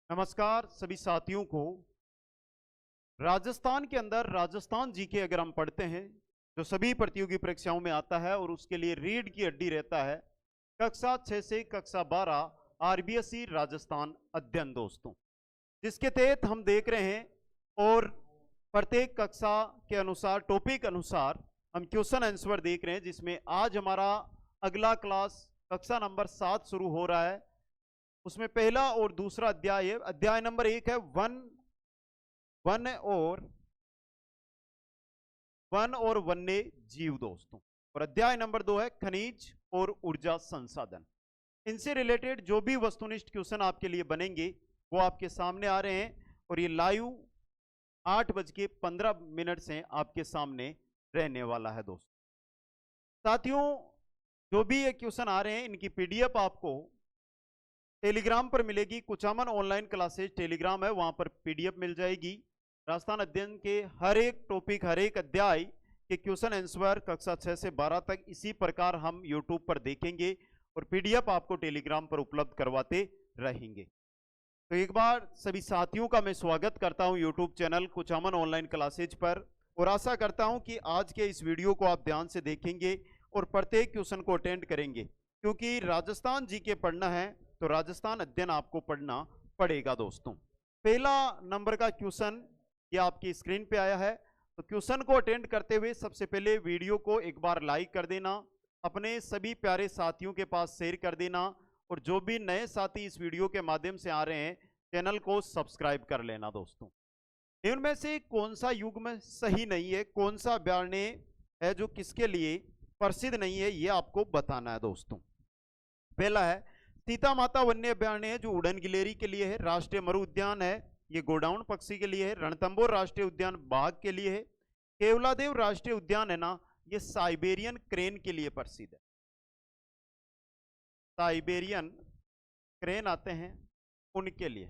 नमस्कार सभी साथियों को। राजस्थान के अंदर राजस्थान जीके अगर हम पढ़ते हैं जो सभी प्रतियोगी परीक्षाओं में आता है और उसके लिए रीढ़ की हड्डी रहता है, कक्षा 6 से कक्षा 12 आरबीएसई राजस्थान अध्ययन दोस्तों, जिसके तहत हम देख रहे हैं और प्रत्येक कक्षा के अनुसार टॉपिक अनुसार हम क्वेश्चन आंसर देख रहे हैं, जिसमें आज हमारा अगला क्लास कक्षा नंबर 7 शुरू हो रहा है। उसमें पहला और दूसरा अध्याय है। अध्याय नंबर 1 है वन और वन्य जीव दोस्तों, और अध्याय नंबर 2 है खनिज और ऊर्जा संसाधन। इनसे रिलेटेड जो भी वस्तुनिष्ठ क्वेश्चन आपके लिए बनेंगे वो आपके सामने आ रहे हैं, और ये लाइव 8:15 से आपके सामने रहने वाला है दोस्तों। साथियों, जो भी ये क्वेश्चन आ रहे हैं इनकी पीडीएफ आपको टेलीग्राम पर मिलेगी। कुचामन ऑनलाइन क्लासेज टेलीग्राम है, वहां पर पीडीएफ मिल जाएगी। राजस्थान अध्ययन के हर एक टॉपिक, हर एक अध्याय के क्वेश्चन आंसर कक्षा 6 से 12 तक इसी प्रकार हम यूट्यूब पर देखेंगे और पीडीएफ आपको टेलीग्राम पर उपलब्ध करवाते रहेंगे। तो एक बार सभी साथियों का मैं स्वागत करता हूं YouTube channel Kuchaman online classes पर, और आशा करता हूं कि आज के इस वीडियो को आप ध्यान से देखेंगे और प्रत्येक क्वेश्चन को अटेंड करेंगे, क्योंकि राजस्थान जीके पढ़ना है तो राजस्थान अध्ययन आपको पढ़ना पड़ेगा दोस्तों। पहला नंबर का क्वेश्चन ये आपकी स्क्रीन पे आया है, तो क्वेश्चन को अटेंड करते हुए सबसे पहले वीडियो को एक बार लाइक कर देना, अपने सभी प्यारे साथियों के पास शेयर कर देना, और जो भी नए साथी इस वीडियो के माध्यम से आ रहे हैं चैनल को सब्सक्राइब कर लेना दोस्तों। इनमें से कौन सा युग्म सही नहीं है, कौन सा अभ्यारण्य है जो किसके लिए प्रसिद्ध नहीं है, ये आपको बताना है दोस्तों। पहला है सीता माता वन्य अभ्यारण्य है जो उड़न गिलेरी के लिए है। राष्ट्रीय मरु उद्यान है, ये गोडाउन पक्षी के लिए है। रणथंभौर राष्ट्रीय उद्यान बाघ के लिए है। केवलादेव राष्ट्रीय उद्यान है ना, ये साइबेरियन क्रेन के लिए प्रसिद्ध है। साइबेरियन क्रेन आते हैं उनके लिए।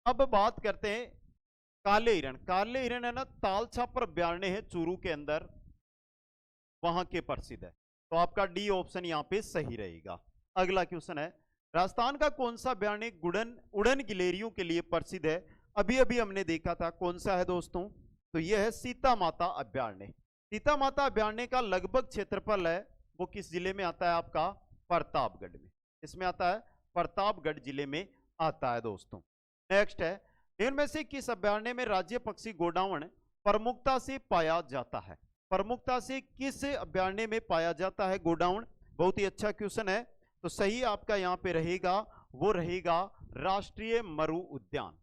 अब बात करते हैं काले हिरण। काले हिरण है ना, तालछापर अभ्यारण्य है चूरू के अंदर, वहां के प्रसिद्ध है। तो आपका डी ऑप्शन यहां पे सही रहेगा। अगला क्वेश्चन है राजस्थान का कौन सा अभ्यारण्य उड़न गिलेरियों के लिए प्रसिद्ध है। अभी अभी हमने देखा था, कौन सा है दोस्तों, तो यह है सीता माता अभ्यारण्य। सीता माता अभ्यारण्य का लगभग क्षेत्रफल है वो किस जिले में आता है, आपका प्रतापगढ़ में। इसमें आता है प्रतापगढ़ जिले में आता है दोस्तों। नेक्स्ट है इनमें से किस अभ्यारण्य में राज्य पक्षी गोडाउन प्रमुखता से पाया जाता है। प्रमुखता से किस अभ्यारण्य में पाया जाता है गोडाउन, बहुत ही अच्छा क्वेश्चन है। तो सही आपका यहां पे रहेगा, वो रहेगा राष्ट्रीय मरु उद्यान।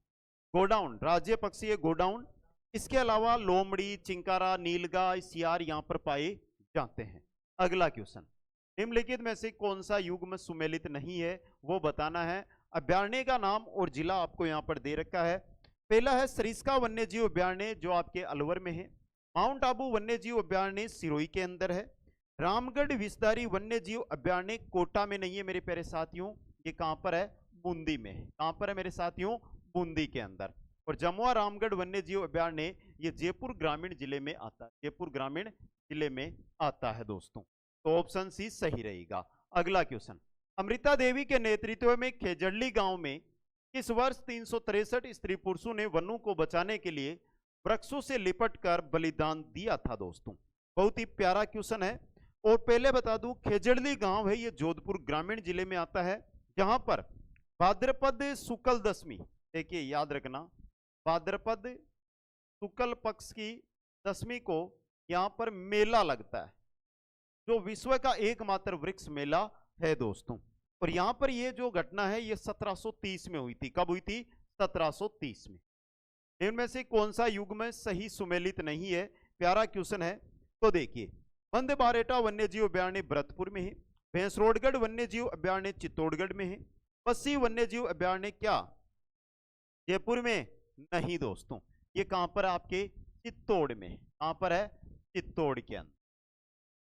गोडाउन राज्य पक्षी है गोडाउन। इसके अलावा लोमड़ी, चिंकारा, नीलगाय, सियार यहां पर पाए जाते हैं। अगला क्वेश्चन निम्नलिखित में से कौन सा युग्म सुमेलित नहीं है, वो बताना है। अभ्यारण्य का नाम और जिला आपको यहां पर दे रखा है। पहला है सरिस्का वन्य जीव अभ्यारण्य जो आपके अलवर में है। माउंट आबू वन्य जीव अभ्यारण्य सिरोही के अंदर है। रामगढ़ विषधारी वन्य जीव अभ्यारण्य कोटा में नहीं है मेरे प्यारे साथियों, ये कहां पर है, बूंदी में है। कहां पर है मेरे साथियों, बूंदी के अंदर। और जमुआ रामगढ़ वन्य जीव अभ्यारण्य ये जयपुर ग्रामीण जिले में आता है, जयपुर ग्रामीण जिले में आता है दोस्तों। तो ऑप्शन सी सही रहेगा। अगला क्वेश्चन अमृता देवी के नेतृत्व में खेजड़ली गांव में इस वर्ष 363 स्त्री पुरुषों ने वनों को बचाने के लिए वृक्षों से लिपट कर बलिदान दिया था दोस्तों। बहुत ही प्यारा क्वेश्चन है। और पहले बता दूं खेजड़ली गांव है ये जोधपुर ग्रामीण जिले में आता है, जहां पर भाद्रपद शुक्ल दशमी, देखिए याद रखना, भाद्रपद शुक्ल पक्ष की दशमी को यहां पर मेला लगता है, जो विश्व का एकमात्र वृक्ष मेला है दोस्तों। और यहां पर ये जो घटना है ये 1730 में हुई थी। कब हुई थी, 1730 में। इनमें से कौन सा युग्म सही सुमेलित नहीं है, प्यारा क्वेश्चन है। तो देखिए बंद बारेटा वन्य जीव अभ्यारण्य भरतपुर में है। भैंसरोडगढ़ वन्य जीव अभ्यारण्य चित्तौड़गढ़ में है। पस्सी वन्य जीव अभ्यारण्य क्या जयपुर में, नहीं दोस्तों, ये कहां पर है, आपके चित्तौड़ में। कहां पर है, चित्तौड़ के अंदर।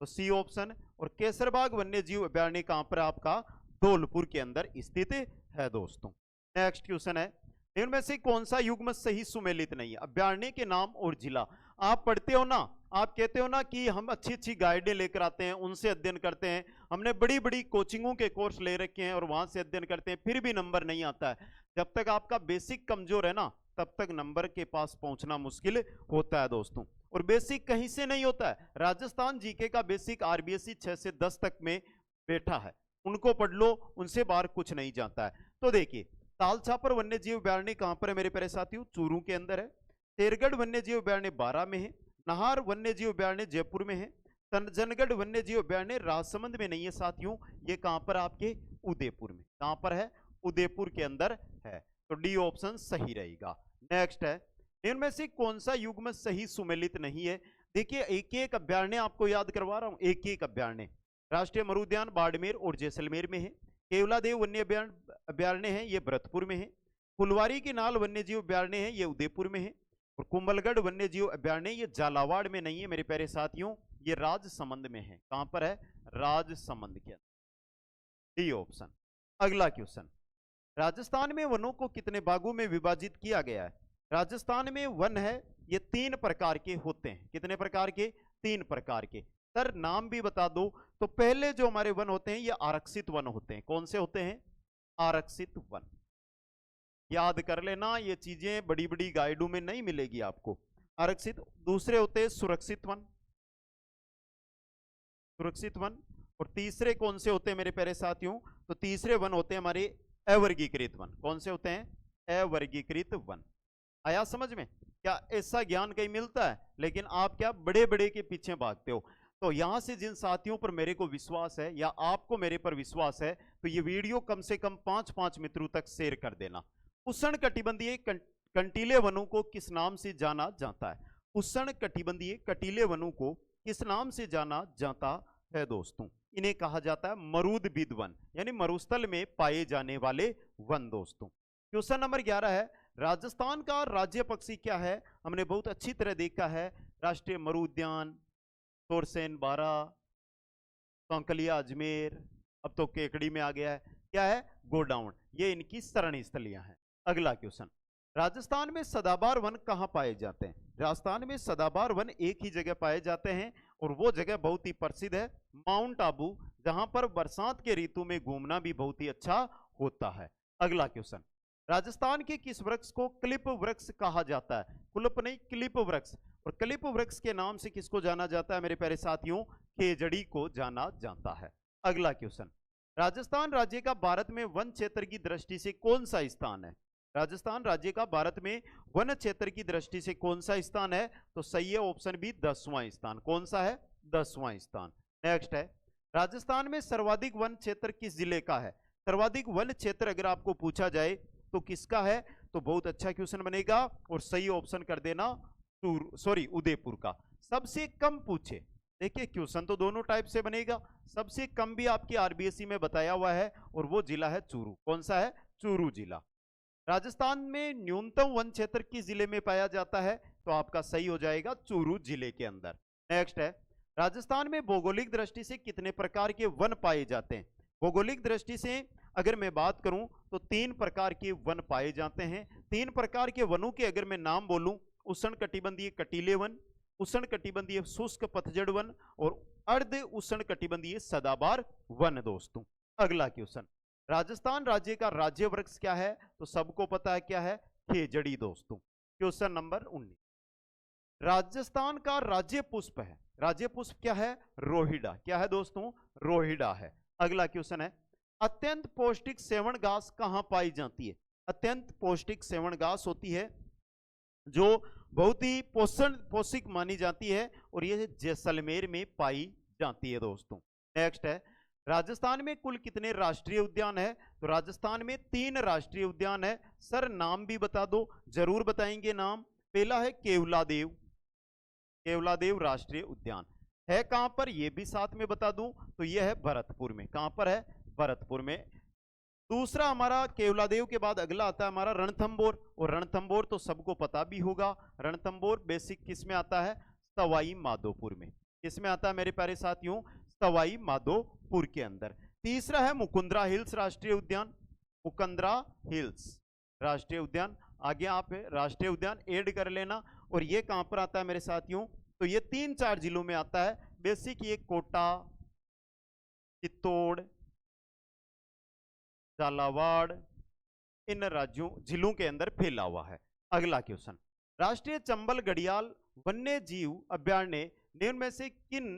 तो सी ऑप्शन। और केसरबाग वन्य जीव अभ्यारण्य कहां पर है, आपका धौलपुर के अंदर स्थित है दोस्तों। नेक्स्ट क्वेश्चन है इनमें से कौन सा युग्म सही सुमेलित नहीं है। अभ्यारण्य के नाम और जिला। आप पढ़ते हो ना, आप कहते हो ना कि हम अच्छी अच्छी गाइडें लेकर आते हैं, उनसे अध्ययन करते हैं, हमने बड़ी बड़ी कोचिंगों के कोर्स ले रखे हैं और वहां से अध्ययन करते हैं, फिर भी नंबर नहीं आता है। जब तक आपका बेसिक कमजोर है ना, तब तक नंबर के पास पहुंचना मुश्किल होता है दोस्तों। और बेसिक कहीं से नहीं होता है, राजस्थान जीके का बेसिक आरबीएसई 6 से 10 तक में बैठा है, उनको पढ़ लो, उनसे बाहर कुछ नहीं जाता है। तो देखिए, तालछापर वन्य जीव अभयारण्य कहां पर है मेरे प्यारे साथियों? चूरू के अंदर है। शेरगढ़ वन्य जीव अभयारण्य बारां में है। नाहर वन्य जीव अभयारण्य जयपुर में है। तंजनगढ़ वन्य जीव अभयारण्य राजसमंद में नहीं है साथियों, ये कहां पर आपके? उदयपुर में। कहां पर है? उदयपुर के अंदर है। तो डी ऑप्शन सही रहेगा। नेक्स्ट है, इनमें से कौन सा युग्म सही सुमेलित नहीं है? देखिए, एक एक अभयारण्य आपको याद करवा रहा हूं, एक एक अभयारण्य। राष्ट्रीय मरु उद्यान बाड़मेर और जैसलमेर में है। केवलादेव वन्य अभयारण्य है, ये भरतपुर में है। फुलवारी की नाल वन्य जीव अभयारण्य है, ये उदयपुर में है। और कुंभलगढ़ वन्य जीव अभयारण्य, ये झालावाड़ में नहीं है मेरे प्यारे साथियों, ये राजसमंद में है। कहां पर है? राजसमंद के अंदर। D option. अगला क्वेश्चन, राजस्थान में वनों को कितने भागों में विभाजित किया गया है? राजस्थान में वन है, ये 3 प्रकार के होते हैं। कितने प्रकार के? 3 प्रकार के। सर नाम भी बता दो। तो पहले जो हमारे वन होते हैं, ये आरक्षित वन होते हैं। कौन से होते हैं? आरक्षित वन। याद कर लेना, ये चीजें बड़ी बड़ी गाइडों में नहीं मिलेगी आपको। आरक्षित। दूसरे होते हैं सुरक्षित वन, सुरक्षित वन। और तीसरे कौन से होते हैं मेरे प्यारे साथियों? तो तीसरे वन होते हैं हमारे अवर्गीकृत वन। कौन से होते हैं? अवर्गीकृत वन। आया समझ में? क्या ऐसा ज्ञान कहीं मिलता है? लेकिन आप क्या बड़े बड़े के पीछे भागते हो। तो यहां से जिन साथियों पर मेरे को विश्वास है या आपको मेरे पर विश्वास है, तो ये वीडियो कम से कम 5-5 मित्रों तक शेयर कर देना। उष्ण कटिबंधीय कंटीले वनों को किस नाम से जाना जाता है? उष्ण कटिबंधीय कटीले वनों को किस नाम से जाना जाता है दोस्तों? इन्हें कहा जाता है मरुदभिद वन, यानी मरुस्थल में पाए जाने वाले वन दोस्तों। क्वेश्चन नंबर 11 है, राजस्थान का राज्य पक्षी क्या है? हमने बहुत अच्छी तरह देखा है, राष्ट्रीय मरु उद्यान, तोरसेन बारा, सौंकलिया अजमेर, अब तो केकड़ी में आ गया है। क्या है? गोडाउन। ये इनकी शरण स्थलियां हैं। अगला क्वेश्चन, राजस्थान में सदाबहार वन कहां पाए जाते हैं? राजस्थान में सदाबहार वन एक ही जगह पाए जाते हैं और वो जगह बहुत ही प्रसिद्ध है, माउंट आबू, जहां पर बरसात के ऋतु में घूमना भी बहुत ही अच्छा होता है। अगला क्वेश्चन, राजस्थान के किस वृक्ष को क्लिप वृक्ष कहा जाता है? कुलप नहीं, क्लिप वृक्ष। और क्लिप वृक्ष के नाम से किसको जाना जाता है मेरे प्यारे साथियों? खेजड़ी को जाना जाता है। अगला क्वेश्चन, राजस्थान राज्य का भारत में वन क्षेत्र की दृष्टि से कौन सा स्थान है? राजस्थान राज्य का भारत में वन क्षेत्र की दृष्टि से कौन सा स्थान है? तो सही है ऑप्शन बी, 10वां स्थान। कौन सा है? 10वां स्थान। नेक्स्ट है, राजस्थान में सर्वाधिक वन क्षेत्र किस जिले का है? सर्वाधिक वन क्षेत्र अगर आपको पूछा जाए तो किसका है? तो बहुत अच्छा क्वेश्चन बनेगा और सही ऑप्शन कर देना उदयपुर का। सबसे कम पूछे, देखिए क्वेश्चन तो दोनों टाइप से बनेगा, सबसे कम भी आपकी आरबीएसई में बताया हुआ है और वो जिला है चूरू। कौन सा है? चूरू जिला। राजस्थान में न्यूनतम वन क्षेत्र किस जिले में पाया जाता है? तो आपका सही हो जाएगा चूरू जिले के अंदर। नेक्स्ट है, राजस्थान में भौगोलिक दृष्टि से कितने प्रकार के वन पाए जाते हैं? भौगोलिक दृष्टि से अगर मैं बात करूं तो 3 प्रकार के वन पाए जाते हैं। 3 प्रकार के वनों के अगर मैं नाम बोलूं, उष्ण कटिबंधीय कटीले वन, उष्ण कटिबंधीय शुष्क पतझड़ वन और अर्ध उष्ण कटिबंधीय सदाबहार वन दोस्तों। अगला क्वेश्चन, राजस्थान राज्य का राज्य वृक्ष क्या है? तो सबको पता है क्या है? खेजड़ी दोस्तों। क्वेश्चन नंबर 19, राजस्थान का राज्य पुष्प है, राज्य पुष्प क्या है? रोहिड़ा। क्या है दोस्तों? रोहिड़ा है। अगला क्वेश्चन है, अत्यंत पौष्टिक सेवण घास कहां पाई जाती है? अत्यंत पौष्टिक सेवण घास होती है जो बहुत ही पौष्टिक मानी जाती है और ये जैसलमेर में पाई जाती है दोस्तों। नेक्स्ट है, राजस्थान में कुल कितने राष्ट्रीय उद्यान है? तो राजस्थान में 3 राष्ट्रीय उद्यान है। सर नाम भी बता दो। जरूर बताएंगे नाम। पहला है केवलादेव, केवलादेव राष्ट्रीय उद्यान है कहां पर? ये भी साथ में बता दूं तो यह है भरतपुर में। कहां पर है? भरतपुर में। दूसरा हमारा केवलादेव के बाद अगला आता है हमारा रणथंबोर, और रणथंबोर तो सबको पता भी होगा। रणथंबोर बेसिक किस में आता है? सवाई माधोपुर में। किस में आता है मेरे प्यारे साथियों? सवाई माधोपुर के अंदर। तीसरा है मुकुंदरा हिल्स राष्ट्रीय उद्यान, मुकुंदरा हिल्स राष्ट्रीय उद्यान। आगे आप राष्ट्रीय उद्यान ऐड कर लेना। और ये कहां पर आता है मेरे साथियों, तो ये 3-4 जिलों में आता है। बेसिक ये कोटा, चित्तौड़, झालावाड़, इन राज्यों जिलों के अंदर फैला हुआ है। अगला क्वेश्चन, राष्ट्रीय चंबल घड़ियाल वन्य जीव अभयारण्य निम्न में से किन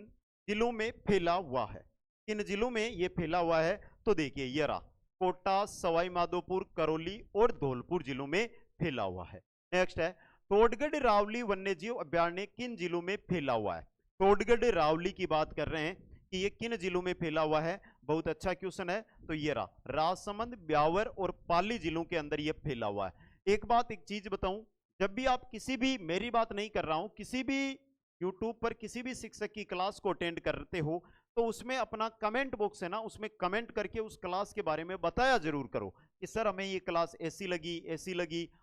जिलों में फैला हुआ है? किन जिलों में यह फैला हुआ है? तो देखिए ये रहा, कोटा, सवाई माधोपुर, करौली और धौलपुर जिलों में फैला हुआ है। नेक्स्ट है, टोडगढ़ रावली वन्यजीव अभयारण्य किन जिलों में फैला हुआ है? टोडगढ़ रावली की बात कर रहे हैं कि ये किन जिलों में फैला हुआ है। बहुत अच्छा क्वेश्चन है। तो ये रहा, राजसमंद, ब्यावर और पाली जिलों के अंदर ये फैला हुआ है। एक चीज बताऊं, जब भी आप किसी भी, मेरी बात नहीं कर रहा हूं, किसी भी यूट्यूब पर किसी भी शिक्षक की क्लास को अटेंड करते हो तो उसमें अपना कमेंट बॉक्स है ना, उसमें कमेंट करके उस क्लास के बारे में बताया जरूर करो कि सर हमें ये क्लास ऐसी लगी,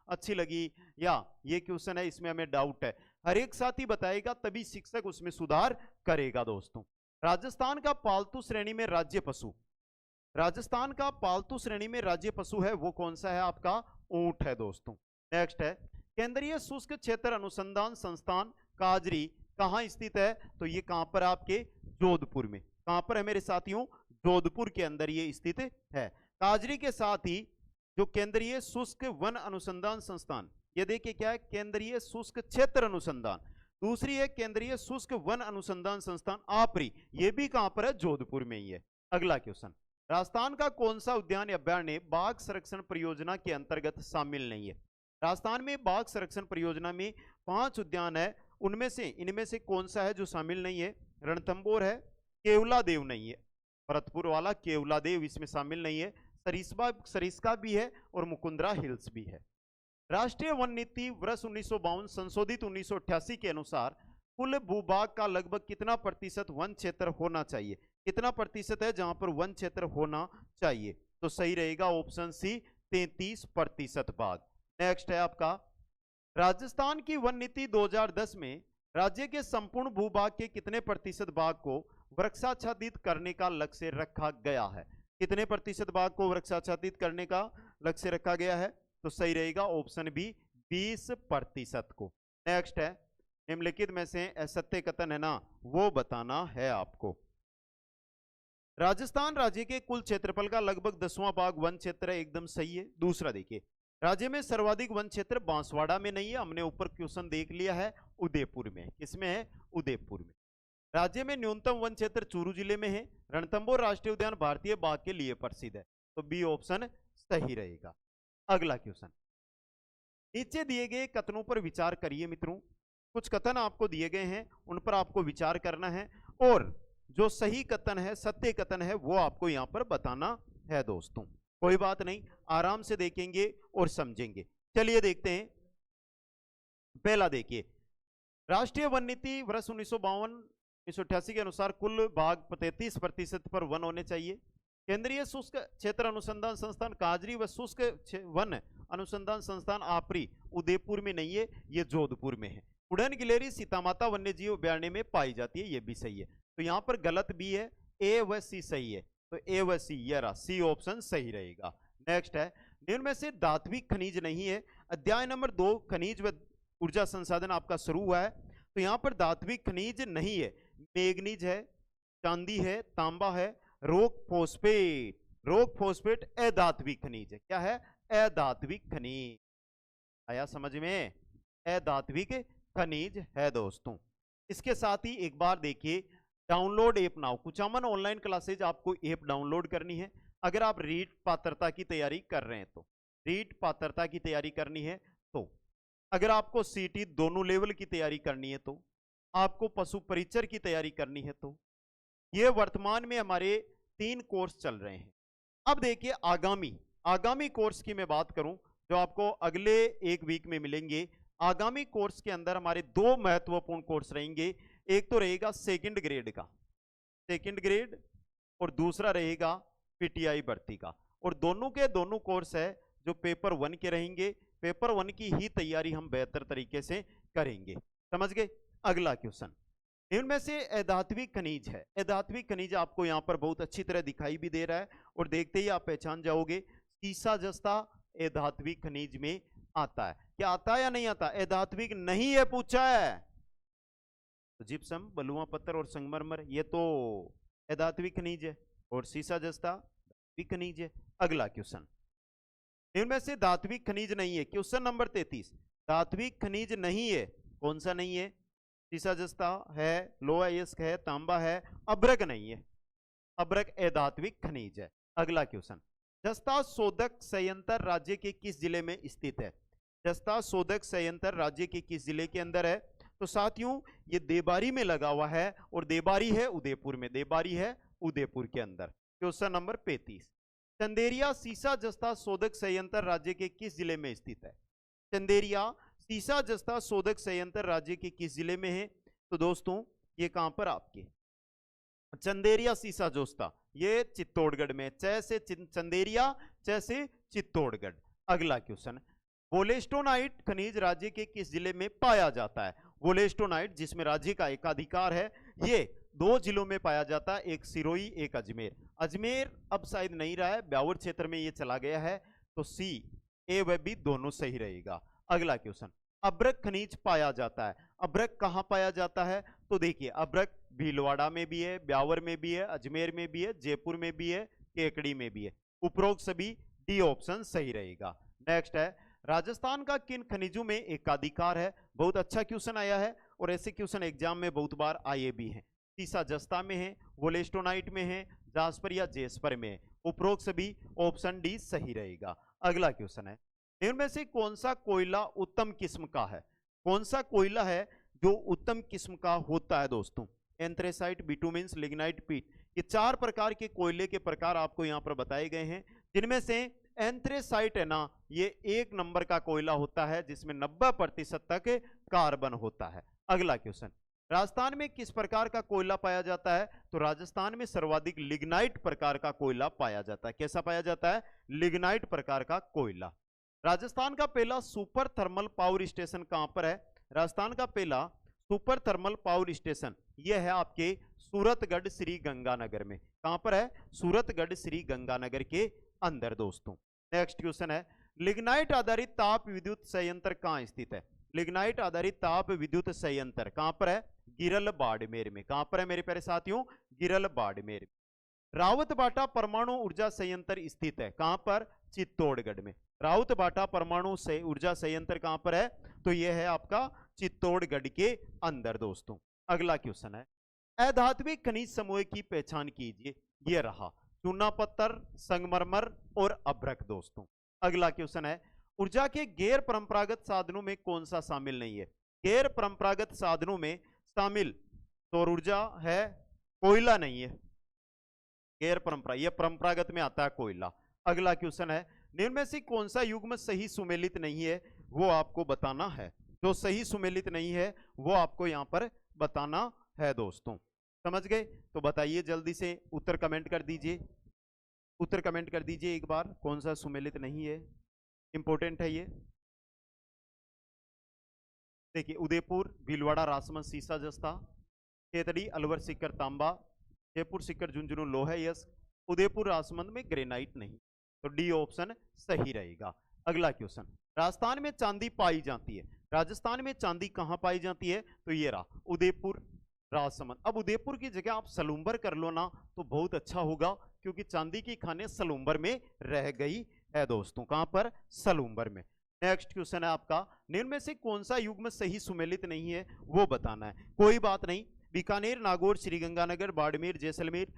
अच्छी लगी, या ये क्वेश्चन है इसमें हमें डाउट है। हर एक साथी बताएगा तभी शिक्षक उसमें सुधार करेगा। दोस्तों, राजस्थान का पालतू श्रेणी में राज्य पशु, राजस्थान का पालतू श्रेणी में राज्य पशु है वो कौन सा है? आपका ऊंट है दोस्तों। नेक्स्ट है, केंद्रीय शुष्क क्षेत्र अनुसंधान संस्थान काजरी कहां स्थित है? तो ये कहां पर? आपके जोधपुर में। कहां पर है मेरे साथियों? जोधपुर के अंदर ये स्थित है। काजरी के साथ ही जो केंद्रीय शुष्क वन अनुसंधान संस्थान, ये देखिए क्या है, केंद्रीय शुष्क क्षेत्र अनुसंधान, दूसरी है केंद्रीय शुष्क वन अनुसंधान संस्थान आपरी, ये भी कहां पर है? जोधपुर में ही है। अगला क्वेश्चन, राजस्थान का कौन सा उद्यान अभयारण्य बाघ संरक्षण परियोजना के अंतर्गत शामिल नहीं है? राजस्थान में बाघ संरक्षण परियोजना में 5 उद्यान है, उनमें से इनमें से कौन सा है जो शामिल नहीं है? रणथंबोर है, केवलादेव नहीं है, भरतपुर वाला केवलादेव इसमें शामिल नहीं है, सरिस्का भी है और मुकुंदरा हिल्स भी है। राष्ट्रीय वन नीति वर्ष 1952 संशोधित 1988 के अनुसार कुल भूभाग का लगभग कितना प्रतिशत वन क्षेत्र होना चाहिए? कितना प्रतिशत है जहां पर वन क्षेत्र होना चाहिए? तो सही रहेगा ऑप्शन सी, 33% भाग। नेक्स्ट है आपका, राजस्थान की वन नीति 2010 में राज्य के संपूर्ण भूभाग के कितने प्रतिशत भाग को वृक्षाच्छादित करने का लक्ष्य रखा गया है? कितने प्रतिशत भाग को वृक्षाच्छादित करने का लक्ष्य रखा गया है? तो सही रहेगा ऑप्शन बी, 20% को। नेक्स्ट है, निम्नलिखित में से असत्य कथन है ना वो बताना है आपको। राजस्थान राज्य के कुल क्षेत्रफल का लगभग 10वां भाग वन क्षेत्र है, एकदम सही है। दूसरा देखिए, राज्य में सर्वाधिक वन क्षेत्र बांसवाड़ा में नहीं है, हमने ऊपर क्वेश्चन देख लिया है, उदयपुर में। किसमें है? उदयपुर में। राज्य में न्यूनतम वन क्षेत्र चूरू जिले में है। रणथंबोर राष्ट्रीय उद्यान भारतीय बाघ के लिए प्रसिद्ध है, तो बी ऑप्शन सही रहेगा। अगला क्वेश्चन, नीचे दिए गए कथनों पर विचार करिए मित्रों। कुछ कथन आपको दिए गए हैं, उन पर आपको विचार करना है और जो सही कथन है, सत्य कथन है, वो आपको यहां पर बताना है दोस्तों। कोई बात नहीं, आराम से देखेंगे और समझेंगे। चलिए देखते हैं। पहला देखिए, राष्ट्रीय वन नीति वर्ष 1952-1988 के अनुसार कुल भाग 33% पर वन होने चाहिए। केंद्रीय शुष्क क्षेत्र अनुसंधान संस्थान काजरी व शुष्क वन अनुसंधान संस्थान आपरी उदयपुर में नहीं है, ये जोधपुर में है। उड़न गिलेरी सीतामाता वन्यजीव अभयारण्य में पाई जाती है, ये भी सही है। तो यहां पर गलत भी है, ए व सी सही है, तो ए व सी, ये रहा सी ऑप्शन सही रहेगा। नेक्स्ट है, निम्न में से धात्विक खनिज नहीं है। अध्याय नंबर 2 खनिज व ऊर्जा संसाधन आपका शुरू हुआ है, तो यहां पर धात्विक खनिज नहीं है। मैग्नीज है, चांदी है, तांबा है, रॉक फॉस्फेट, रॉक फॉस्फेट अधात्विक खनिज है। क्या है? अधात्विक खनिज। आया समझ में? अधात्विक खनिज है दोस्तों। इसके साथ ही एक बार देखिए, download app now, Kuchaman online classes आपको ऐप डाउनलोड करनी है। अगर आप रीट पात्रता की तैयारी कर रहे हैं तो, रीट पात्रता की तैयारी करनी है तो, अगर आपको सीटी दोनों लेवल की तैयारी करनी है तो, आपको पशु परिचर की तैयारी करनी है तो, ये वर्तमान में हमारे 3 कोर्स चल रहे हैं। अब देखिए आगामी कोर्स की मैं बात करूं जो आपको अगले 1 वीक में मिलेंगे। आगामी कोर्स के अंदर हमारे 2 महत्वपूर्ण कोर्स रहेंगे। एक तो रहेगा सेकंड ग्रेड का, सेकंड ग्रेड, और दूसरा रहेगा पीटीआई भर्ती का। और दोनों के दोनों कोर्स है जो पेपर 1 के रहेंगे। पेपर 1 की ही तैयारी हम बेहतर तरीके से करेंगे। समझ गए? अगला क्वेश्चन, इनमें से अधात्विक खनिज है। अधात्विक खनिज आपको यहां पर बहुत अच्छी तरह दिखाई भी दे रहा है और देखते ही आप पहचान जाओगे। सीसा जस्ता अधात्विक खनिज में आता है। क्या आता है या नहीं आता? अधात्विक नहीं है पूछा है। तो जिप्सम, बलुआ पत्थर और संगमरमर ये तो अधात्विक खनिज है, और सीसा जस्ता धात्विक खनिज है। अगला क्वेश्चन, इनमें से धात्विक खनिज नहीं है। क्वेश्चन नंबर 33, धात्विक खनिज नहीं है, कौन सा नहीं है? सीसा जस्ता है, लोहा अयस्क है, तांबा है, अभ्रक नहीं है। अभ्रक अधात्विक खनिज है। अगला क्वेश्चन, जस्ता शोधक संयंत्र राज्य के किस जिले में स्थित है? जस्ता शोधक संयंत्र राज्य के किस जिले के अंदर है? तो साथियों ये देबारी में लगा हुआ है, और देबारी है उदयपुर में, देबारी है उदयपुर के अंदर। क्वेश्चन नंबर 35, चंदेरिया सीसा जस्ता शोधक संयंत्र राज्य के किस जिले में स्थित है? चंदेरिया सीसा जस्ता शोधक संयंत्र राज्य के किस जिले में है? तो दोस्तों ये कहां पर आपके चंदेरिया सीसा जोस्ता, ये चित्तौड़गढ़ में, च से चंदेरिया, च से चित्तौड़गढ़। अगला क्वेश्चन, वोलेस्टोनाइट खनिज राज्य के किस जिले में पाया जाता है? वोलेस्टोनाइट जिसमें राज्य का एकाधिकार है, ये 2 जिलों में पाया जाता है, एक सिरोही एक अजमेर। अजमेर अब शायद नहीं रहा है, ब्यावर क्षेत्र में ये चला गया है, तो सी ए व बी दोनों सही रहेगा। अगला क्वेश्चन, अभ्रक खनिज पाया जाता है, अभ्रक कहां पाया जाता है? तो देखिए अभ्रक भीलवाड़ा में भी है, ब्यावर में भी है, अजमेर में भी है, जयपुर में भी है, केकड़ी में भी है। उपरोक्त सभी डी ऑप्शन सही रहेगा। नेक्स्ट है, राजस्थान का किन खनिजों में एकाधिकार है? बहुत अच्छा क्वेश्चन आया है, और ऐसे क्वेश्चन एग्जाम में बहुत बार आए भी हैं। सीसा जस्ता में है, वोलेस्टोनाइट में है, जास्पर या जेस्पर में है। उपरोक्त सभी ऑप्शन डी सही रहेगा। अगला क्वेश्चन है, इनमें से कौन सा कोयला उत्तम किस्म का है? कौन सा कोयला है जो उत्तम किस्म का होता है दोस्तों? एंथ्रेसाइट, बिटुमिन्स, लिग्नाइट, पीट, ये 4 प्रकार के कोयले के प्रकार आपको यहां पर बताए गए हैं, जिनमें से एंथ्रेसाइट है ना, ये 1 नंबर का कोयला होता है, जिसमें 90% तक कार्बन होता है। अगला क्वेश्चन, राजस्थान में किस प्रकार का कोयला पाया जाता है? तो राजस्थान में सर्वाधिक लिग्नाइट प्रकार का कोयला पाया जाता है। कैसा पाया जाता है? लिग्नाइट प्रकार का कोयला। राजस्थान का पहला सुपर थर्मल पावर स्टेशन कहां पर है? राजस्थान का पहला सुपर थर्मल पावर स्टेशन यह है आपके सूरतगढ़ श्री गंगानगर में। कहां पर है? सूरतगढ़ श्री गंगानगर के अंदर दोस्तों। नेक्स्ट क्वेश्चन है, लिग्नाइट आधारित ताप विद्युत संयंत्र कहां स्थित है? लिग्नाइट आधारित ताप विद्युत संयंत्र कहां पर है? गिरल बाड़मेर में। कहां पर है मेरे प्यारे साथियों? गिरल बाड़मेर। रावतबाटा परमाणु ऊर्जा संयंत्र स्थित है कहां पर? चित्तौड़गढ़ में। रावतबाटा परमाणु से ऊर्जा संयंत्र कहां पर है? तो यह है आपका चित्तौड़गढ़ के अंदर दोस्तों। अगला क्वेश्चन है, अधात्विक खनिज समूह की पहचान कीजिए। यह रहा चूना पत्थर, संगमरमर और अभ्रक दोस्तों। अगला क्वेश्चन है, ऊर्जा के गैर परंपरागत साधनों में कौन सा शामिल नहीं है? गैर परंपरागत साधनों में शामिल सौर ऊर्जा है, कोयला नहीं है। गैर परंपरा, यह परंपरागत में आता है कोयला। अगला क्वेश्चन है, निम्न में से कौन सा युग्म सही सुमेलित नहीं है? वो आपको बताना है। जो सही सुमेलित नहीं है वो आपको यहां पर बताना है दोस्तों। समझ गए? तो बताइए जल्दी से, उत्तर कमेंट कर दीजिए, उत्तर कमेंट कर दीजिए एक बार, कौन सा सुमेलित नहीं है, इंपॉर्टेंट है ये। देखिए उदयपुर, भीलवाड़ा, राजसमंद सीसा जस्ता, केतड़ी अलवर सिक्कर तांबा, जयपुर सिक्कर झुंझुनू लोहा यस्क, उदयपुर राजसमंद में ग्रेनाइट नहीं, तो डी ऑप्शन सही रहेगा। अगला क्वेश्चन, राजस्थान में चांदी पाई जाती है। राजस्थान में चांदी कहां पाई जाती है? तो ये रहा उदयपुर, राजसमंद। अब उदयपुर की जगह आप सलूम्बर कर लो ना तो बहुत अच्छा होगा, क्योंकि चांदी की खाने सलूम्बर में रह गई है दोस्तों। कहां पर? सलूम्बर में। नेक्स्ट क्वेश्चन है आपका, निम्न में से कौन सा युग्म सही सुमेलित नहीं है वो बताना है। कोई बात नहीं, बीकानेर, नागौर, श्रीगंगानगर, बाड़मेर, जैसलमेर,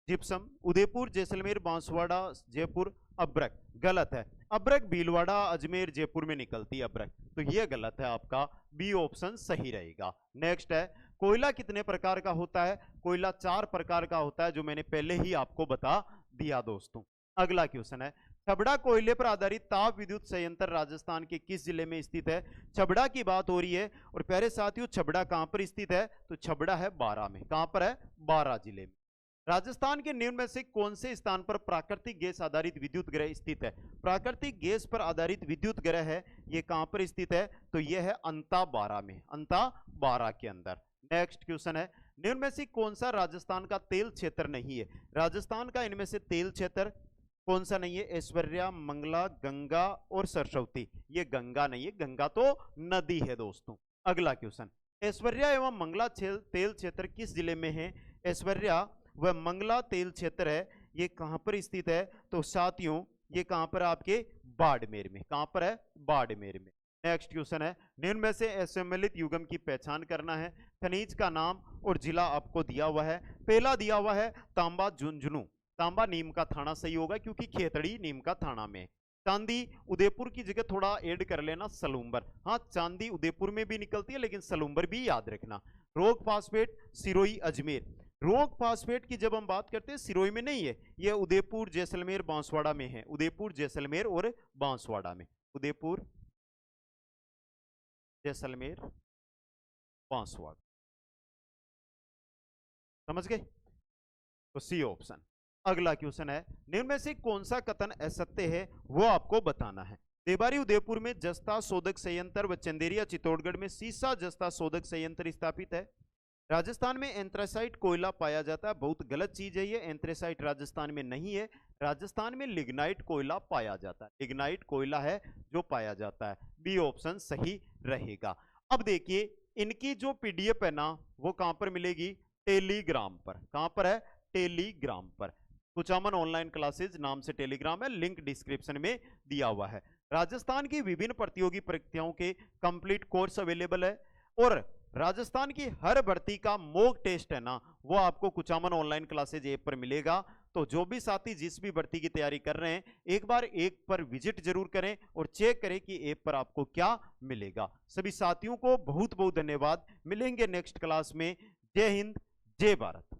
जिप्सम, उदयपुर, जैसलमेर, बांसवाड़ा, जयपुर, अभ्रक। गलत है, अभ्रक भीलवाड़ा, अजमेर, जयपुर में निकलती है अभ्रक, तो यह गलत है, आपका बी ऑप्शन सही रहेगा। नेक्स्ट है, कोयला कितने प्रकार का होता है? कोयला 4 प्रकार का होता है, जो मैंने पहले ही आपको बता दिया दोस्तों। अगला क्वेश्चन है, छबड़ा कोयले पर आधारित ताप विद्युत संयंत्र राजस्थान के किस जिले में स्थित है? छबड़ा की बात हो रही है, और प्यारे साथियों छबड़ा कहां पर स्थित है? तो छबड़ा है बारां में। कहां पर है? बारां जिले में। राजस्थान के निम्न में से कौन से स्थान पर प्राकृतिक गैस आधारित विद्युत ग्रह स्थित है? प्राकृतिक गैस पर आधारित विद्युत ग्रह है, ये कहां पर स्थित है? तो यह है अंता बारां में, अंता बारां के अंदर। नेक्स्ट क्वेश्चन है, निम्न में से कौन सा राजस्थान का तेल क्षेत्र नहीं है? राजस्थान का इनमें से तेल क्षेत्र कौन सा नहीं है? ऐश्वर्या, मंगला, गंगा और सरस्वती। ये गंगा नहीं है, गंगा तो नदी है दोस्तों। अगला क्वेश्चन, ऐश्वर्या एवं मंगला तेल क्षेत्र किस जिले में है? ऐश्वर्या व मंगला तेल क्षेत्र है, ये कहां पर स्थित है? तो साथियों ये कहां पर? आपके बाड़मेर में। कहां पर है? बाड़मेर में। नेक्स्ट क्वेश्चन है, निम्न में से असम्मिलित युग्म की पहचान करना है। खनिज का नाम और जिला आपको दिया हुआ है। पहला दिया हुआ है तांबा झुंझुनू, तांबा नीम का थाना सही होगा क्योंकि खेतड़ी नीम का थाना में। चांदी उदयपुर की जगह थोड़ा ऐड कर लेना सलूम्बर। हाँ, चांदी उदयपुर में भी निकलती है लेकिन सलूम्बर भी याद रखना। रोग फास्फेट सिरोही अजमेर। रोग फास्फेट की जब हम बात करते हैं सिरोही में नहीं है, यह उदयपुर जैसलमेर बांसवाड़ा में है। उदयपुर जैसलमेर और बांसवाड़ा में। उदयपुर जैसलमेर बांसवाड़ा, समझ गए? तो सी ऑप्शन। अगला क्वेश्चन है, निम्न में से कौन सा कथन असत्य है वो आपको बताना है। देवारी उदयपुर में जस्ता शोधक संयंत्र व चंदेरिया चित्तौड़गढ़ में सीसा जस्ता शोधक संयंत्र स्थापित है। राजस्थान में एंथ्रासाइट कोयला पाया जाता है, बहुत गलत चीज है ये। एंथ्रासाइट राजस्थान में नहीं है, राजस्थान में लिग्नाइट कोयला पाया जाता है। लिग्नाइट कोयला है जो पाया जाता है। बी ऑप्शन सही रहेगा। अब देखिए इनकी जो पीडीएफ है ना वो कहां पर मिलेगी? टेलीग्राम पर। कहां पर है? टेलीग्राम पर। कुचामन ऑनलाइन क्लासेज नाम से टेलीग्राम है, लिंक डिस्क्रिप्शन में दिया हुआ है। राजस्थान की विभिन्न प्रतियोगी परीक्षाओं के कंप्लीट कोर्स अवेलेबल है और राजस्थान की हर भर्ती का मॉक टेस्ट है ना वो आपको कुचामन ऑनलाइन क्लासेज ऐप पर मिलेगा। तो जो भी साथी जिस भी भर्ती की तैयारी कर रहे हैं एक बार ऐप पर विजिट जरूर करें और चेक करें कि ऐप पर आपको क्या मिलेगा। सभी साथियों को बहुत बहुत धन्यवाद। मिलेंगे नेक्स्ट क्लास में। जय हिंद, जय भारत।